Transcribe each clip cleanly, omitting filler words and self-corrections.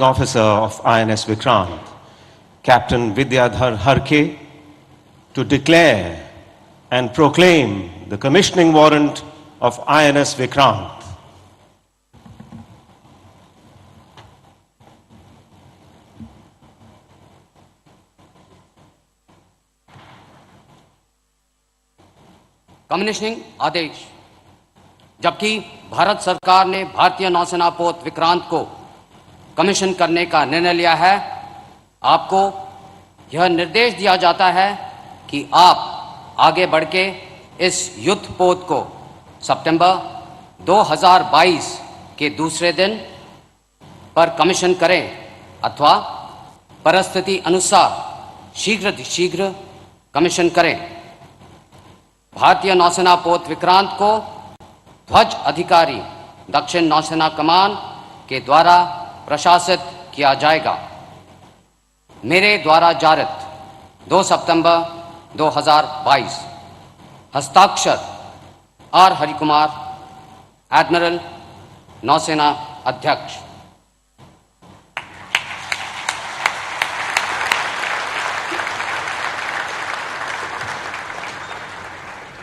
Officer of INS Vikrant, Captain Vidyadhar Harke, to declare and proclaim the commissioning warrant of INS Vikrant. Commissioning आदेश। जबकि भारत सरकार ने भारतीय नौसेना पोत विक्रांत को कमीशन करने का निर्णय लिया है, आपको यह निर्देश दिया जाता है कि आप आगे बढ़ के इस युद्ध पोत को सितंबर 2022 के दूसरे दिन पर कमीशन करें अथवा परिस्थिति अनुसार शीघ्र कमीशन करें। भारतीय नौसेना पोत विक्रांत को ध्वज अधिकारी दक्षिण नौसेना कमान के द्वारा प्रशासित किया जाएगा। मेरे द्वारा जारित 2 सितंबर 2022। हस्ताक्षर आर हरिकुमार, एडमिरल, नौसेना अध्यक्ष।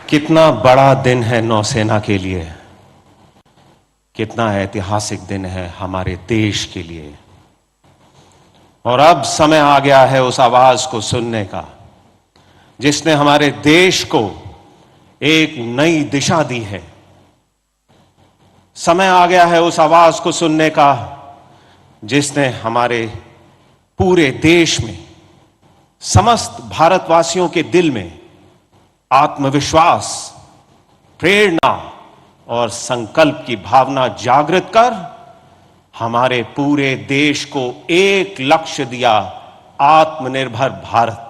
कितना बड़ा दिन है नौसेना के लिए, कितना ऐतिहासिक दिन है हमारे देश के लिए। और अब समय आ गया है उस आवाज को सुनने का जिसने हमारे देश को एक नई दिशा दी है। समय आ गया है उस आवाज को सुनने का जिसने हमारे पूरे देश में, समस्त भारतवासियों के दिल में आत्मविश्वास, प्रेरणा और संकल्प की भावना जागृत कर हमारे पूरे देश को एक लक्ष्य दिया, आत्मनिर्भर भारत।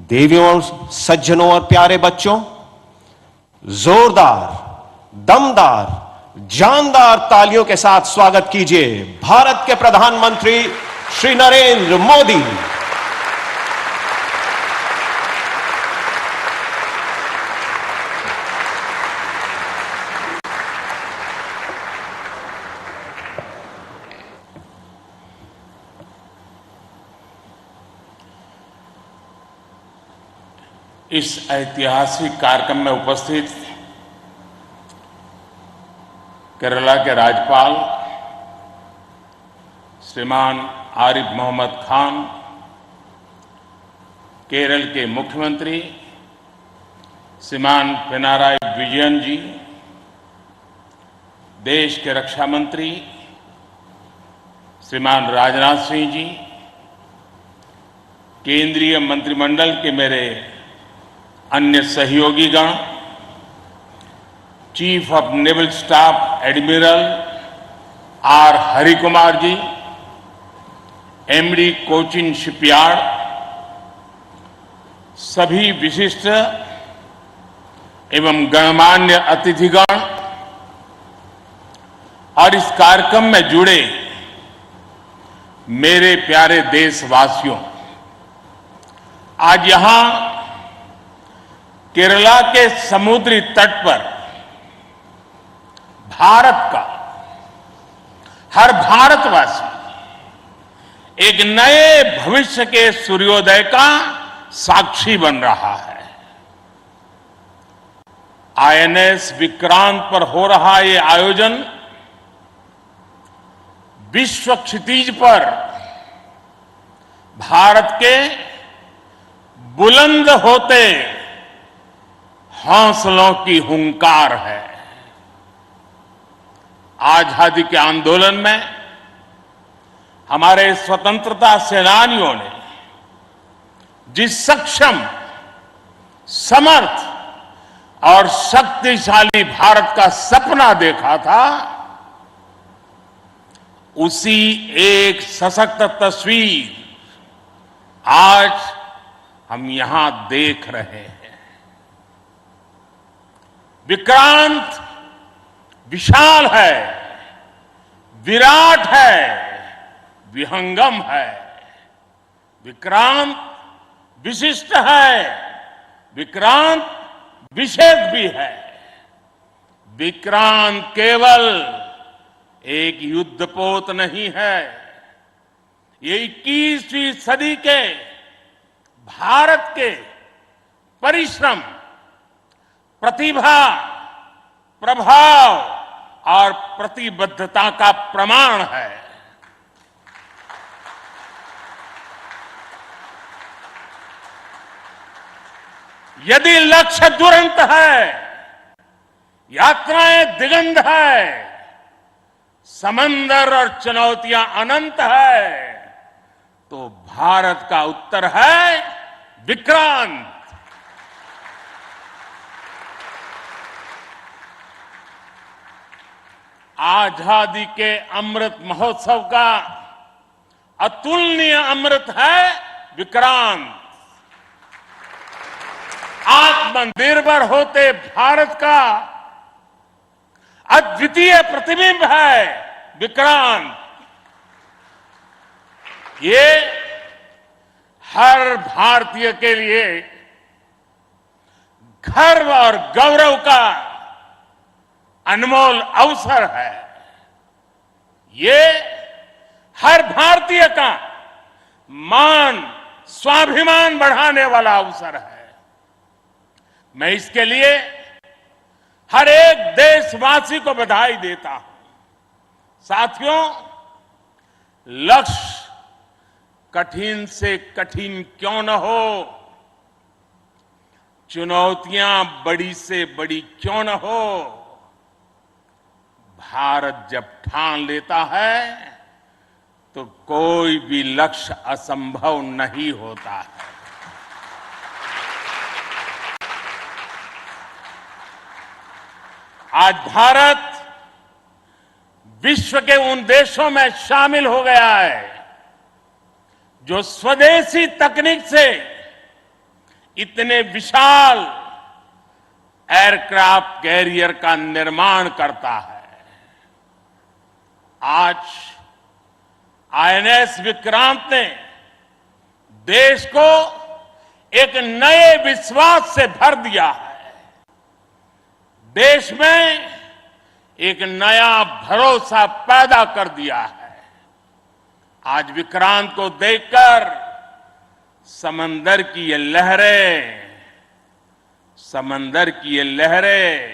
देवियों, सज्जनों और प्यारे बच्चों, जोरदार, दमदार, जानदार तालियों के साथ स्वागत कीजिए भारत के प्रधानमंत्री श्री नरेंद्र मोदी। इस ऐतिहासिक कार्यक्रम में उपस्थित केरला के राज्यपाल श्रीमान आरिफ मोहम्मद खान, केरल के मुख्यमंत्री श्रीमान पिनाराई विजयन जी, देश के रक्षा मंत्री श्रीमान राजनाथ सिंह जी, केंद्रीय मंत्रिमंडल के मेरे अन्य सहयोगीगण, chief of naval staff admiral R Harikumar ji, MD Cochin shipyard, सभी विशिष्ट एवं गणमान्य अतिथिगण और इस कार्यक्रम में जुड़े मेरे प्यारे देशवासियों, आज यहां केरला के समुद्री तट पर भारत का हर भारतवासी एक नए भविष्य के सूर्योदय का साक्षी बन रहा है। आईएनएस विक्रांत पर हो रहा ये आयोजन विश्व क्षितिज पर भारत के बुलंद होते हौसलों की हुंकार है। आजादी के आंदोलन में हमारे स्वतंत्रता सेनानियों ने जिस सक्षम, समर्थ और शक्तिशाली भारत का सपना देखा था, उसी एक सशक्त तस्वीर आज हम यहां देख रहे हैं। विक्रांत विशाल है, विराट है, विहंगम है। विक्रांत विशिष्ट है, विक्रांत विशेष भी है। विक्रांत केवल एक युद्धपोत नहीं है, ये 21वीं सदी के भारत के परिश्रम, प्रतिभा, प्रभाव और प्रतिबद्धता का प्रमाण है। यदि लक्ष्य दुरंत है, यात्राएं दिगंत है, समंदर और चुनौतियां अनंत है, तो भारत का उत्तर है विक्रांत। आजादी के अमृत महोत्सव का अतुलनीय अमृत है विक्रांत। आत्मनिर्भर होते भारत का अद्वितीय प्रतिबिंब है विक्रांत। ये हर भारतीय के लिए गर्व और गौरव का अनमोल अवसर है। ये हर भारतीय का मान, स्वाभिमान बढ़ाने वाला अवसर है। मैं इसके लिए हर एक देशवासी को बधाई देता हूं। साथियों, लक्ष्य कठिन से कठिन क्यों न हो, चुनौतियां बड़ी से बड़ी क्यों न हो, भारत जब ठान लेता है तो कोई भी लक्ष्य असंभव नहीं होता है। आज भारत विश्व के उन देशों में शामिल हो गया है जो स्वदेशी तकनीक से इतने विशाल एयरक्राफ्ट कैरियर का निर्माण करता है। आज आईएनएस विक्रांत ने देश को एक नए विश्वास से भर दिया है। देश में एक नया भरोसा पैदा कर दिया है। आज विक्रांत को देखकर समंदर की ये लहरें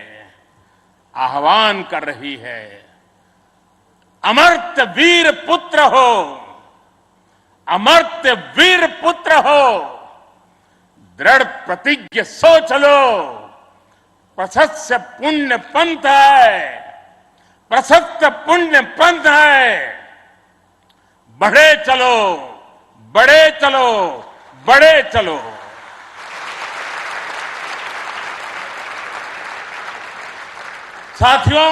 आह्वान कर रही है, अमर्त्य वीर पुत्र हो, अमर्त्य वीर पुत्र हो, दृढ़ प्रतिज्ञ सोच लो, प्रशस्त पुण्य पंथ है, प्रशस्त पुण्य पंथ है। बढ़े चलो, बढ़े चलो, बढ़े चलो। साथियों,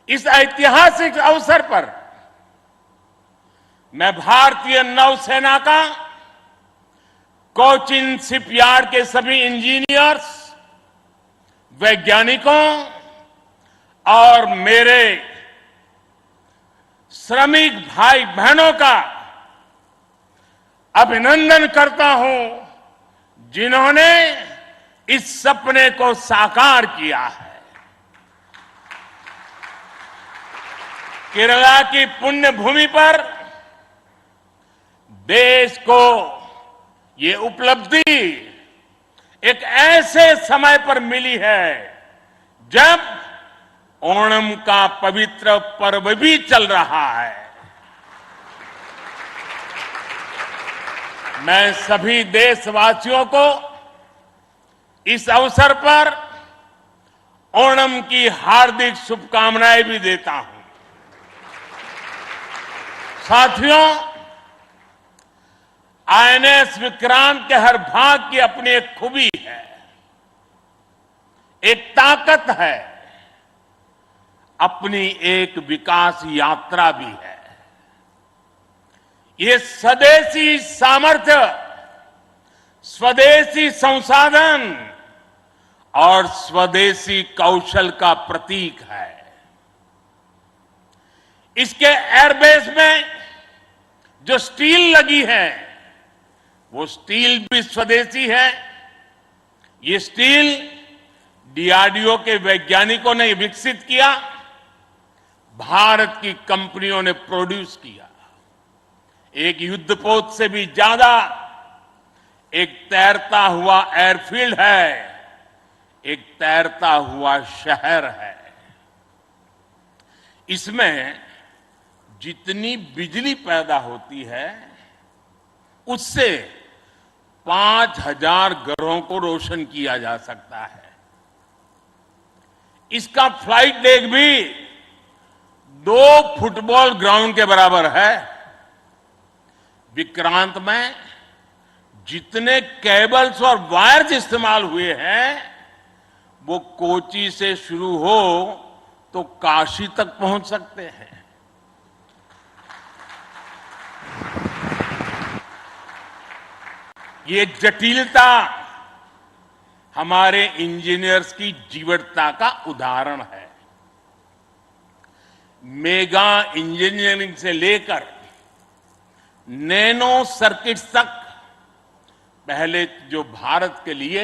इस ऐतिहासिक अवसर पर मैं भारतीय नौसेना का कोचिन शिपयार्ड के सभी इंजीनियर्स, वैज्ञानिकों और मेरे श्रमिक भाई बहनों का अभिनंदन करता हूं, जिन्होंने इस सपने को साकार किया है। केरला की पुण्य भूमि पर देश को ये उपलब्धि एक ऐसे समय पर मिली है जब ओणम का पवित्र पर्व भी चल रहा है। मैं सभी देशवासियों को इस अवसर पर ओणम की हार्दिक शुभकामनाएं भी देता हूं। साथियों, आईएनएस विक्रांत के हर भाग की अपनी एक खूबी है, एक ताकत है, अपनी एक विकास यात्रा भी है। ये स्वदेशी सामर्थ्य, स्वदेशी संसाधन और स्वदेशी कौशल का प्रतीक है। इसके एयरबेस में जो स्टील लगी है, वो स्टील भी स्वदेशी है। ये स्टील डीआरडीओ के वैज्ञानिकों ने विकसित किया, भारत की कंपनियों ने प्रोड्यूस किया। एक युद्धपोत से भी ज्यादा एक तैरता हुआ एयरफील्ड है, एक तैरता हुआ शहर है। इसमें जितनी बिजली पैदा होती है उससे 5,000 घरों को रोशन किया जा सकता है। इसका फ्लाइट डेक भी 2 फुटबॉल ग्राउंड के बराबर है। विक्रांत में जितने केबल्स और वायर्स इस्तेमाल हुए हैं वो कोची से शुरू हो तो काशी तक पहुंच सकते हैं। ये जटिलता हमारे इंजीनियर्स की जीवटता का उदाहरण है। मेगा इंजीनियरिंग से लेकर नैनो सर्किट्स तक पहले जो भारत के लिए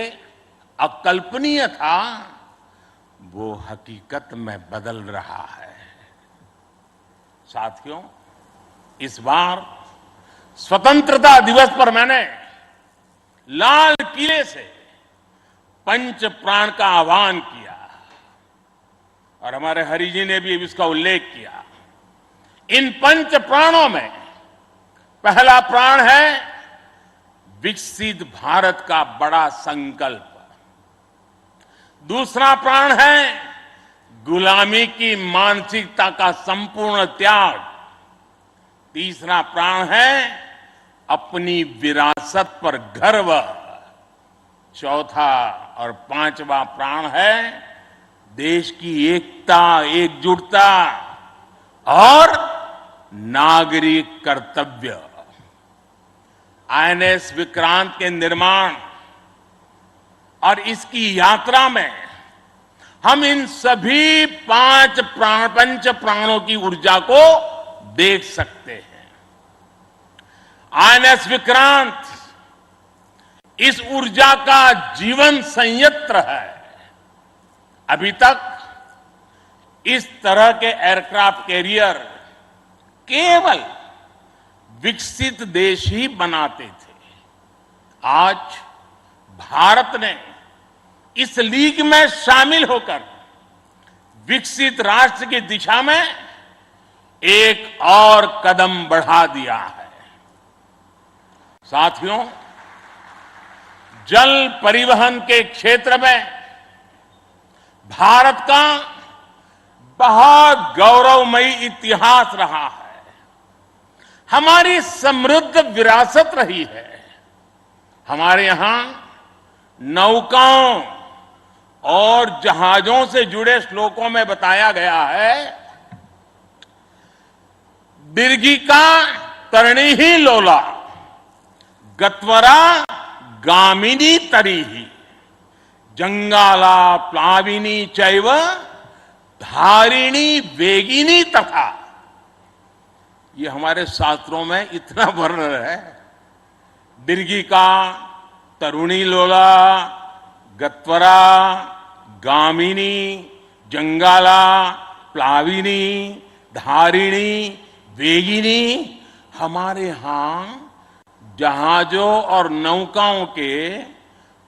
अकल्पनीय था वो हकीकत में बदल रहा है। साथियों, इस बार स्वतंत्रता दिवस पर मैंने लाल किले से पंच प्राण का आह्वान किया और हमारे हरि जी ने भी इसका उल्लेख किया। इन पंच प्राणों में पहला प्राण है विकसित भारत का बड़ा संकल्प, दूसरा प्राण है गुलामी की मानसिकता का संपूर्ण त्याग, तीसरा प्राण है अपनी विरासत पर गर्व, चौथा और पांचवा प्राण है देश की एकता, एकजुटता और नागरिक कर्तव्य। आईएनएस विक्रांत के निर्माण और इसकी यात्रा में हम इन सभी पंच प्राणों की ऊर्जा को देख सकते हैं। आईएनएस विक्रांत इस ऊर्जा का जीवन संयंत्र है। अभी तक इस तरह के एयरक्राफ्ट कैरियर केवल विकसित देश ही बनाते थे। आज भारत ने इस लीग में शामिल होकर विकसित राष्ट्र की दिशा में एक और कदम बढ़ा दिया है। साथियों, जल परिवहन के क्षेत्र में भारत का बहुत गौरवमयी इतिहास रहा है। हमारी समृद्ध विरासत रही है। हमारे यहां नौकाओं और जहाजों से जुड़े श्लोकों में बताया गया है, दीर्घिका तरणी ही लोला गत्वरा गामिनी तरीही जंगाला प्लाविनी चैव धारिणी वेगिनी तथा। ये हमारे शास्त्रों में इतना वर्णन है। दीर्घिका, तरुणी लोला, गत्वरा, गामिनी, जंगाला, प्लाविनी, धारिणी, वेगिनी हमारे यहां जहाजों और नौकाओं के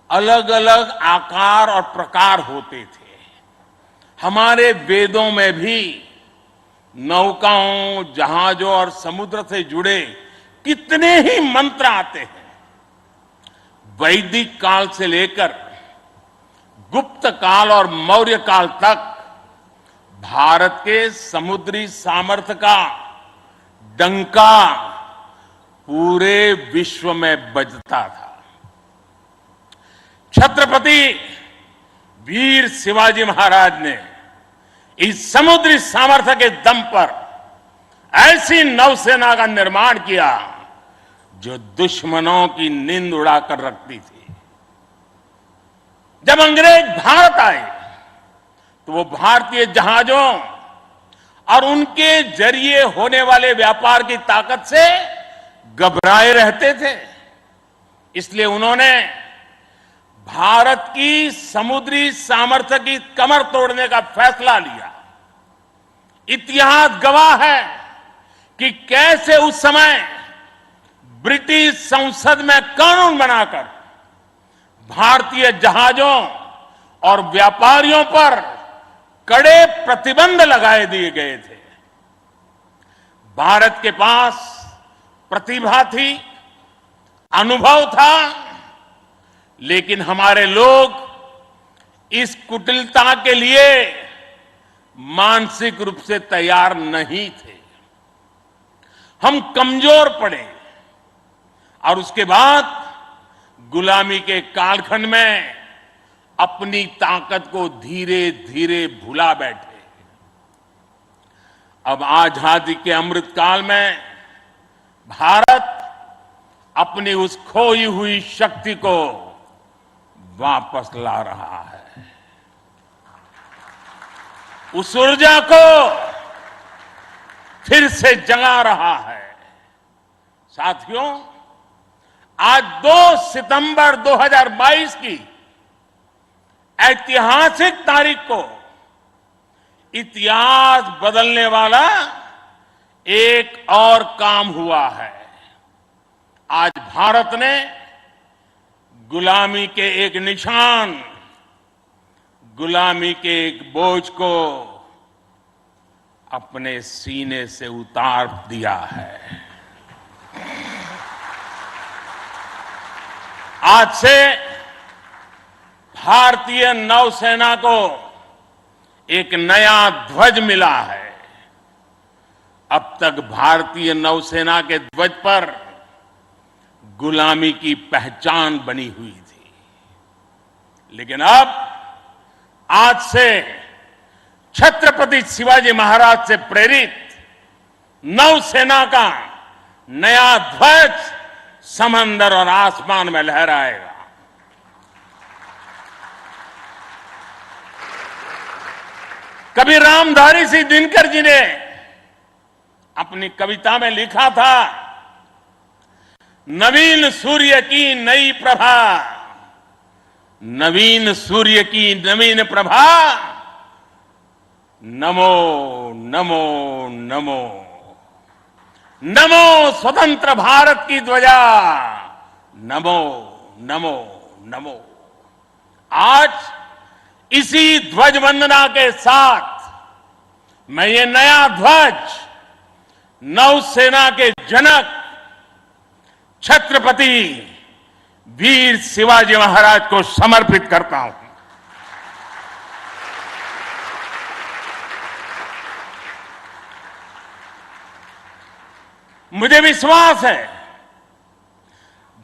अलग अलग आकार और प्रकार होते थे। हमारे वेदों में भी नौकाओं, जहाजों और समुद्र से जुड़े कितने ही मंत्र आते हैं। वैदिक काल से लेकर गुप्त काल और मौर्य काल तक भारत के समुद्री सामर्थ्य का डंका पूरे विश्व में बजता था। छत्रपति वीर शिवाजी महाराज ने इस समुद्री सामर्थ्य के दम पर ऐसी नौसेना का निर्माण किया जो दुश्मनों की नींद उड़ाकर रखती थी। जब अंग्रेज भारत आए तो वो भारतीय जहाजों और उनके जरिए होने वाले व्यापार की ताकत से घबराए रहते थे। इसलिए उन्होंने भारत की समुद्री सामर्थ्य की कमर तोड़ने का फैसला लिया। इतिहास गवाह है कि कैसे उस समय ब्रिटिश संसद में कानून बनाकर भारतीय जहाजों और व्यापारियों पर कड़े प्रतिबंध लगाए दिए गए थे। भारत के पास प्रतिभा थी, अनुभव था, लेकिन हमारे लोग इस कुटिलता के लिए मानसिक रूप से तैयार नहीं थे। हम कमजोर पड़े और उसके बाद गुलामी के कालखंड में अपनी ताकत को धीरे धीरे भुला बैठे। अब आजादी के अमृत काल में भारत अपनी उस खोई हुई शक्ति को वापस ला रहा है। उस ऊर्जा को फिर से जगा रहा है। साथियों, आज 2 सितंबर 2022 की ऐतिहासिक तारीख को इतिहास बदलने वाला एक और काम हुआ है। आज भारत ने गुलामी के एक निशान, गुलामी के एक बोझ को अपने सीने से उतार दिया है। आज से भारतीय नौसेना को एक नया ध्वज मिला है। अब तक भारतीय नौसेना के ध्वज पर गुलामी की पहचान बनी हुई थी, लेकिन अब आज से छत्रपति शिवाजी महाराज से प्रेरित नौसेना का नया ध्वज समंदर और आसमान में लहराएगा। कभी रामधारी सिंह दिनकर जी ने अपनी कविता में लिखा था, नवीन सूर्य की नई प्रभा, नवीन सूर्य की नवीन प्रभा, नमो नमो नमो, नमो स्वतंत्र भारत की ध्वजा, नमो नमो नमो। आज इसी ध्वज वंदना के साथ मैं ये नया ध्वज नौसेना के जनक छत्रपति वीर शिवाजी महाराज को समर्पित करता हूं। मुझे विश्वास है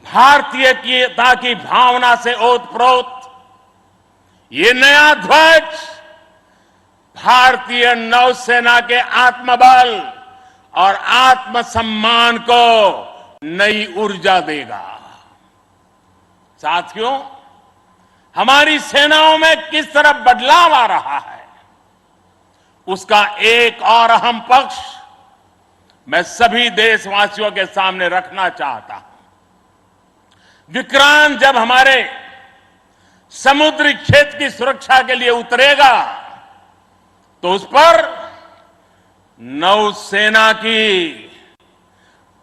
भारतीयता की भावना से ओतप्रोत ये नया ध्वज भारतीय नौसेना के आत्मबल और आत्मसम्मान को नई ऊर्जा देगा। साथियों, हमारी सेनाओं में किस तरह बदलाव आ रहा है, उसका एक और अहम पक्ष मैं सभी देशवासियों के सामने रखना चाहता हूं। विक्रांत जब हमारे समुद्री क्षेत्र की सुरक्षा के लिए उतरेगा तो उस पर नौसेना की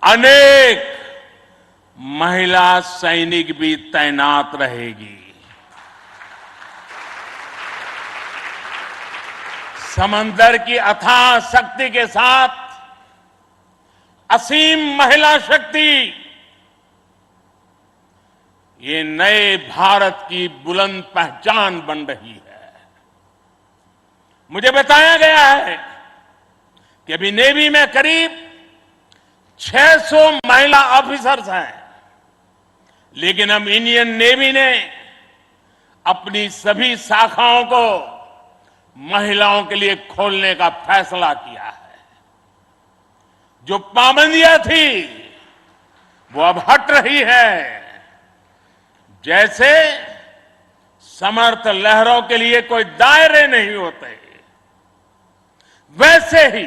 अनेक महिला सैनिक भी तैनात रहेगी। समंदर की अथाह शक्ति के साथ असीम महिला शक्ति ये नए भारत की बुलंद पहचान बन रही है। मुझे बताया गया है कि अभी नेवी में करीब 600 महिला ऑफिसर्स हैं, लेकिन अब इंडियन नेवी ने अपनी सभी शाखाओं को महिलाओं के लिए खोलने का फैसला किया है। जो पाबंदियां थी वो अब हट रही है। जैसे समर्थ लहरों के लिए कोई दायरे नहीं होते, वैसे ही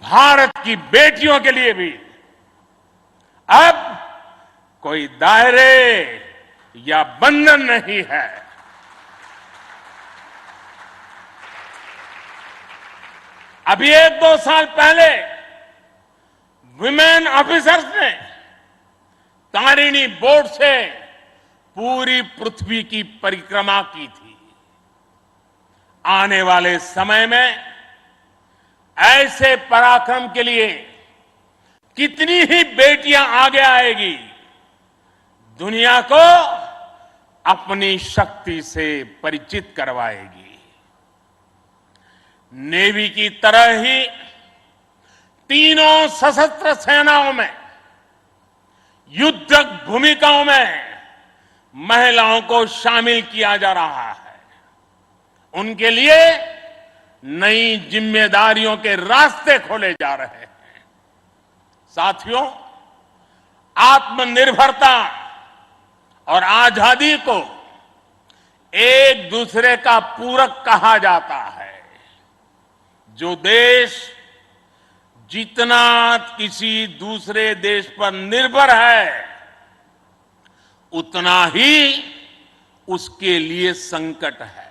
भारत की बेटियों के लिए भी अब कोई दायरे या बंधन नहीं है। अभी 1-2 साल पहले विमेन ऑफिसर्स ने तारिणी बोट से पूरी पृथ्वी की परिक्रमा की थी। आने वाले समय में ऐसे पराक्रम के लिए कितनी ही बेटियां आगे आएगी, दुनिया को अपनी शक्ति से परिचित करवाएगी। नेवी की तरह ही तीनों सशस्त्र सेनाओं में युद्धक भूमिकाओं में महिलाओं को शामिल किया जा रहा है। उनके लिए नई जिम्मेदारियों के रास्ते खोले जा रहे हैं। साथियों, आत्मनिर्भरता और आजादी को एक दूसरे का पूरक कहा जाता है। जो देश जितना किसी दूसरे देश पर निर्भर है, उतना ही उसके लिए संकट है।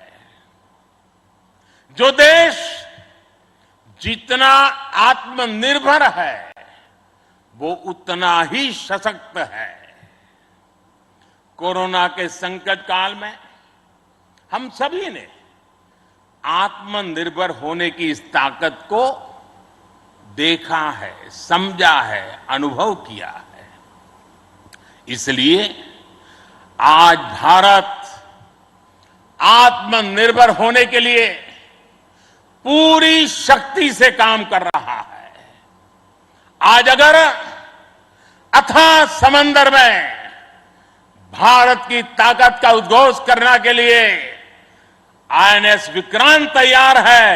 जो देश जितना आत्मनिर्भर है, वो उतना ही सशक्त है। कोरोना के संकट काल में हम सभी ने आत्मनिर्भर होने की इस ताकत को देखा है, समझा है, अनुभव किया है। इसलिए आज भारत आत्मनिर्भर होने के लिए पूरी शक्ति से काम कर रहा है। आज अगर अथाह समंदर में भारत की ताकत का उद्घोष करने के लिए आईएनएस विक्रांत तैयार है,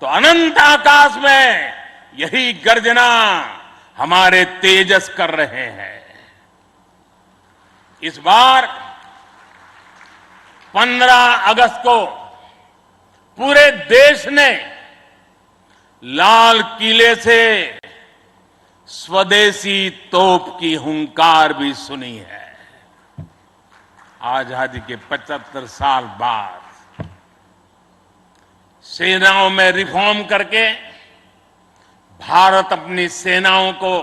तो अनंत आकाश में यही गर्जना हमारे तेजस कर रहे हैं। इस बार 15 अगस्त को पूरे देश ने लाल किले से स्वदेशी तोप की हुंकार भी सुनी है। आजादी के 75 साल बाद सेनाओं में रिफॉर्म करके भारत अपनी सेनाओं को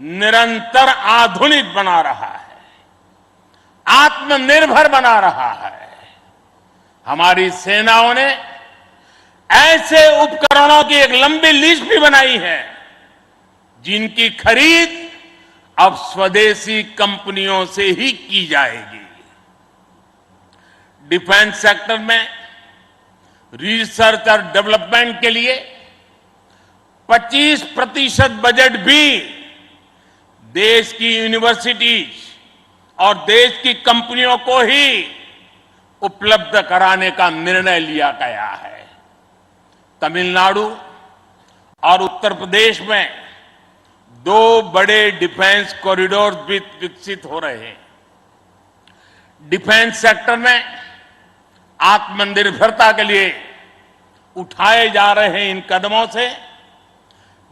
निरंतर आधुनिक बना रहा है, आत्मनिर्भर बना रहा है। हमारी सेनाओं ने ऐसे उपकरणों की एक लंबी लिस्ट भी बनाई है, जिनकी खरीद अब स्वदेशी कंपनियों से ही की जाएगी। डिफेंस सेक्टर में रिसर्च और डेवलपमेंट के लिए 25% बजट भी देश की यूनिवर्सिटीज और देश की कंपनियों को ही उपलब्ध कराने का निर्णय लिया गया है। तमिलनाडु और उत्तर प्रदेश में 2 बड़े डिफेंस कॉरिडोर भी विकसित हो रहे हैं। डिफेंस सेक्टर में आत्मनिर्भरता के लिए उठाए जा रहे इन कदमों से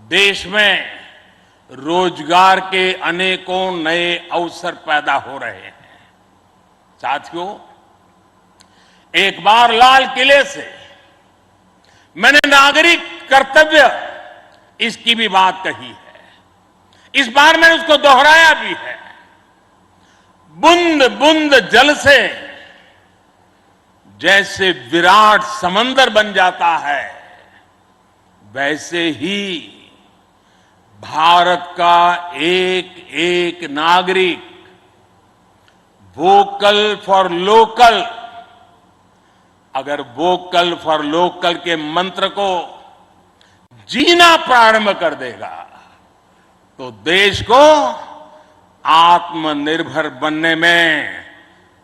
देश में रोजगार के अनेकों नए अवसर पैदा हो रहे हैं। साथियों, एक बार लाल किले से मैंने नागरिक कर्तव्य इसकी भी बात कही है। इस बार मैंने उसको दोहराया भी है। बूंद बूंद जल से जैसे विराट समंदर बन जाता है, वैसे ही भारत का एक एक नागरिक वोकल फॉर लोकल, अगर वोकल फॉर लोकल के मंत्र को जीना प्रारंभ कर देगा, तो देश को आत्मनिर्भर बनने में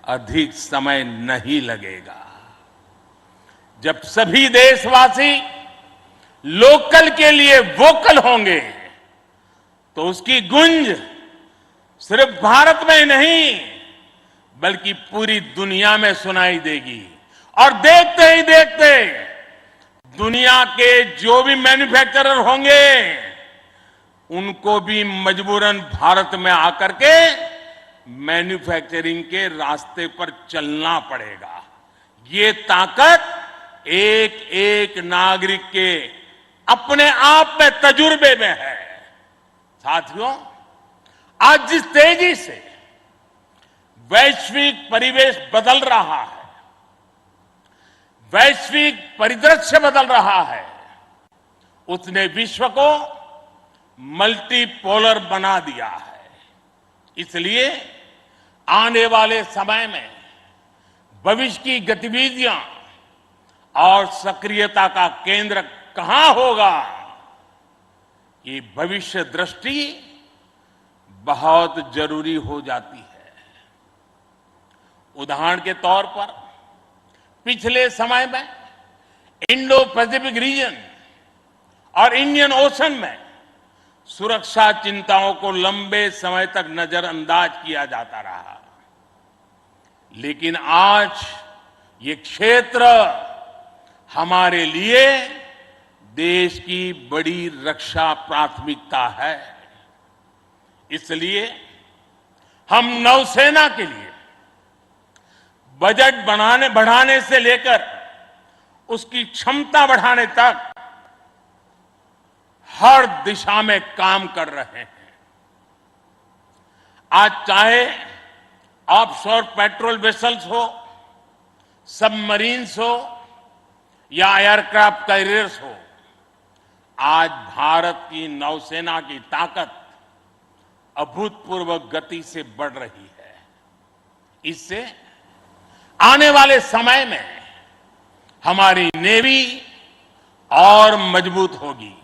अधिक समय नहीं लगेगा। जब सभी देशवासी लोकल के लिए वोकल होंगे, तो उसकी गूंज सिर्फ भारत में ही नहीं, बल्कि पूरी दुनिया में सुनाई देगी। और देखते ही देखते दुनिया के जो भी मैन्युफैक्चरर होंगे, उनको भी मजबूरन भारत में आकर के मैन्युफैक्चरिंग के रास्ते पर चलना पड़ेगा। ये ताकत एक एक नागरिक के अपने आप में तजुर्बे में है। साथियों, आज जिस तेजी से वैश्विक परिवेश बदल रहा है, वैश्विक परिदृश्य बदल रहा है, उसने विश्व को मल्टीपोलर बना दिया है। इसलिए आने वाले समय में भविष्य की गतिविधियां और सक्रियता का केंद्र कहां होगा, ये भविष्य दृष्टि बहुत जरूरी हो जाती है। उदाहरण के तौर पर पिछले समय में इंडो पैसिफिक रीजन और इंडियन ओशन में सुरक्षा चिंताओं को लंबे समय तक नजरअंदाज किया जाता रहा, लेकिन आज ये क्षेत्र हमारे लिए देश की बड़ी रक्षा प्राथमिकता है। इसलिए हम नौसेना के लिए बजट बढ़ाने से लेकर उसकी क्षमता बढ़ाने तक हर दिशा में काम कर रहे हैं। आज चाहे ऑफशोर पेट्रोल वेसल्स हो, सबमरीन्स हो या एयरक्राफ्ट कैरियर्स हो, आज भारत की नौसेना की ताकत अभूतपूर्व गति से बढ़ रही है। इससे आने वाले समय में हमारी नेवी और मजबूत होगी।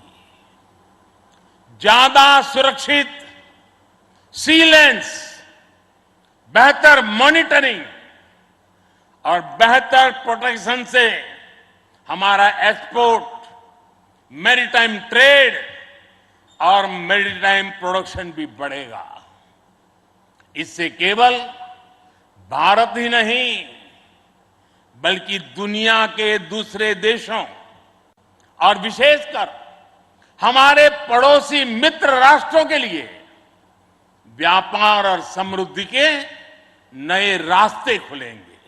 ज्यादा सुरक्षित सी लेन्स, बेहतर मॉनिटरिंग और बेहतर प्रोटेक्शन से हमारा एक्सपोर्ट, मैरीटाइम ट्रेड और मैरीटाइम प्रोडक्शन भी बढ़ेगा। इससे केवल भारत ही नहीं बल्कि दुनिया के दूसरे देशों और विशेषकर हमारे पड़ोसी मित्र राष्ट्रों के लिए व्यापार और समृद्धि के नए रास्ते खुलेंगे।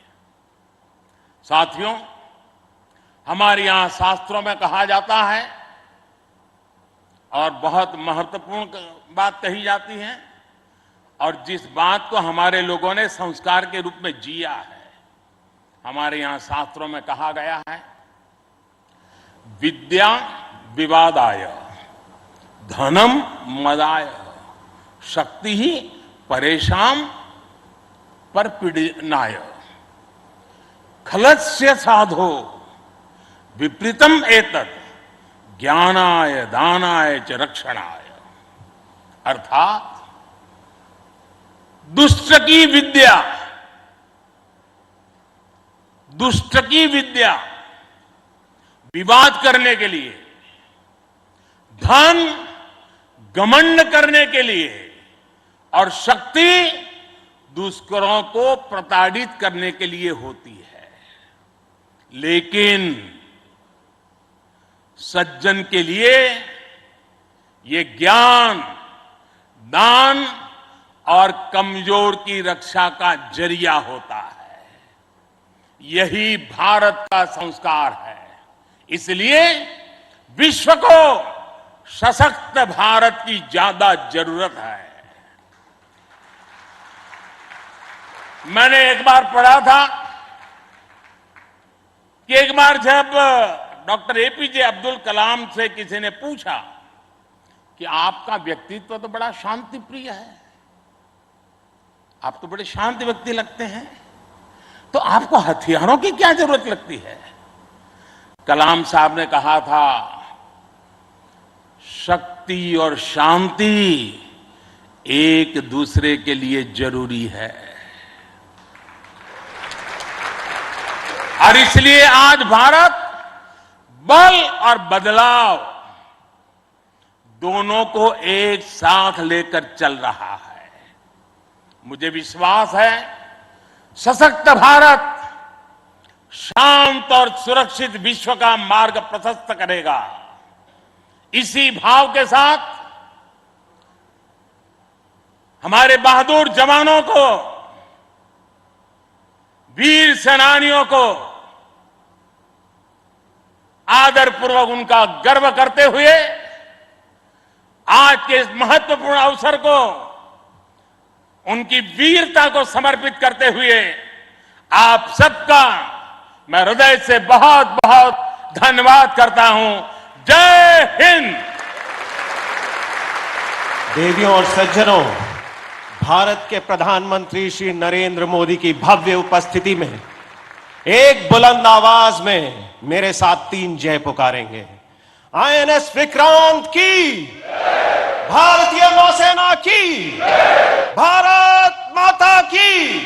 साथियों, हमारे यहां शास्त्रों में कहा जाता है और बहुत महत्वपूर्ण बात कही जाती है, और जिस बात को हमारे लोगों ने संस्कार के रूप में जिया है, हमारे यहां शास्त्रों में कहा गया है, विद्या विवादाय धनम मदाय शक्ति ही परेशान परपीडनाय खलस्य साधो विपरीतम एतत् ज्ञानाय दानाय च रक्षणाय। अर्थात दुष्ट की विद्या विवाद करने के लिए, धन घमंड करने के लिए और शक्ति दुष्करों को प्रताड़ित करने के लिए होती है। लेकिन सज्जन के लिए ये ज्ञान, दान और कमजोर की रक्षा का जरिया होता है। यही भारत का संस्कार है। इसलिए विश्व को सशक्त भारत की ज्यादा जरूरत है। मैंने एक बार पढ़ा था कि एक बार जब डॉक्टर एपीजे अब्दुल कलाम से किसी ने पूछा कि आपका व्यक्तित्व तो बड़ा शांति प्रिय है, आप तो बड़े शांत व्यक्ति लगते हैं, तो आपको हथियारों की क्या जरूरत लगती है? कलाम साहब ने कहा था, शक्ति और शांति एक दूसरे के लिए जरूरी है। और इसलिए आज भारत बल और बदलाव दोनों को एक साथ लेकर चल रहा है। मुझे विश्वास है सशक्त भारत शांत और सुरक्षित विश्व का मार्ग प्रशस्त करेगा। इसी भाव के साथ हमारे बहादुर जवानों को, वीर सेनानियों को आदरपूर्वक उनका गर्व करते हुए आज के इस महत्वपूर्ण अवसर को उनकी वीरता को समर्पित करते हुए आप सबका मैं हृदय से बहुत बहुत धन्यवाद करता हूं। जय हिंद। देवियों और सज्जनों, भारत के प्रधानमंत्री श्री नरेंद्र मोदी की भव्य उपस्थिति में एक बुलंद आवाज में मेरे साथ 3 जय पुकारेंगे। आईएनएस विक्रांत की, भारतीय नौसेना की, भारत माता की।